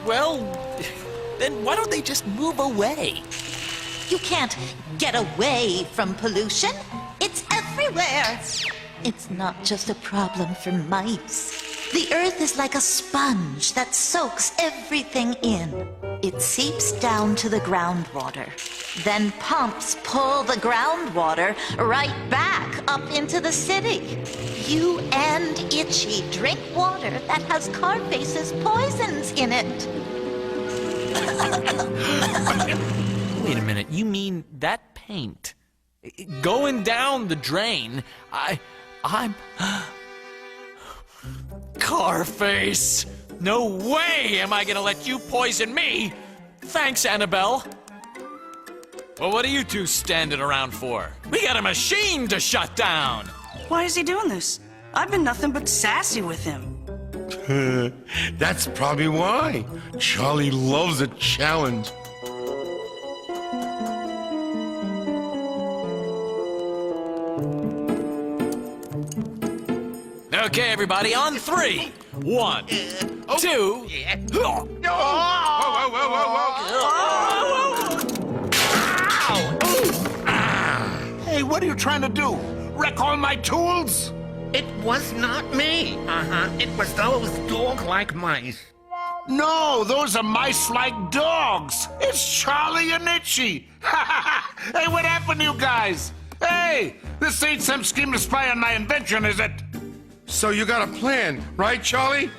Well, then why don't they just move away? You can't get away from pollution. It's everywhere. It's not just a problem for mice. The earth is like a sponge that soaks everything in. It seeps down to the groundwater. Then pumps pull the groundwater right back up into the city. You and Itchy drink water that has Carface's poisons in it. Wait a minute, you mean that paint going down the drain? I'm Carface! No way am I gonna let you poison me! Thanks, Annabelle. Well, what are you two standing around for? We got a machine to shut down! Why is he doing this? I've been nothing but sassy with him. That's probably why. Charlie loves a challenge. Okay, everybody, on 3. 1, 2. Whoa, whoa, whoa, whoa! Hey, what are you trying to do? Wreck all my tools? It was not me. It was those dog-like mice. No, those are mice-like dogs. It's Charlie and Itchy. Hey, what happened to you guys? Hey, this ain't some scheme to spy on my invention, is it? So you got a plan, right, Charlie?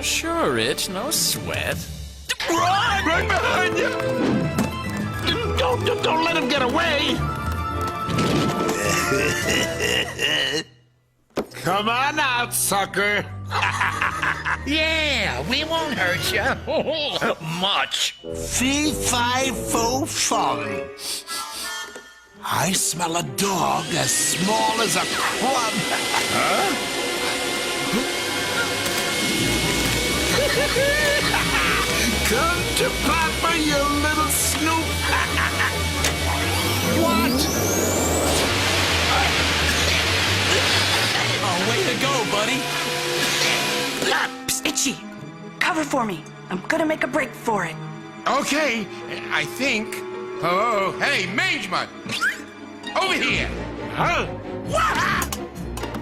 Sure, Itch, no sweat. Run! Right behind you! Don't let him get away! Come on out, sucker! Yeah, we won't hurt you. Much. Fee-fi-fo-fum. I smell a dog as small as a crumb. Huh? Come to Papa, you little snoop. What? Oh, way to go, buddy. Psst, Itchy, cover for me. I'm gonna make a break for it. Okay, I think. Oh, hey, Mange Mutt! Over here! Huh?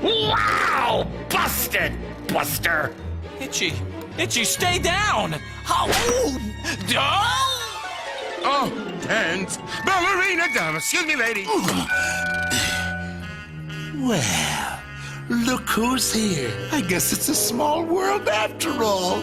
Wow! Busted, Buster. Itchy, stay down! Oh! Oh, and ballerina dame. Excuse me, lady. Well, look who's here. I guess it's a small world after all.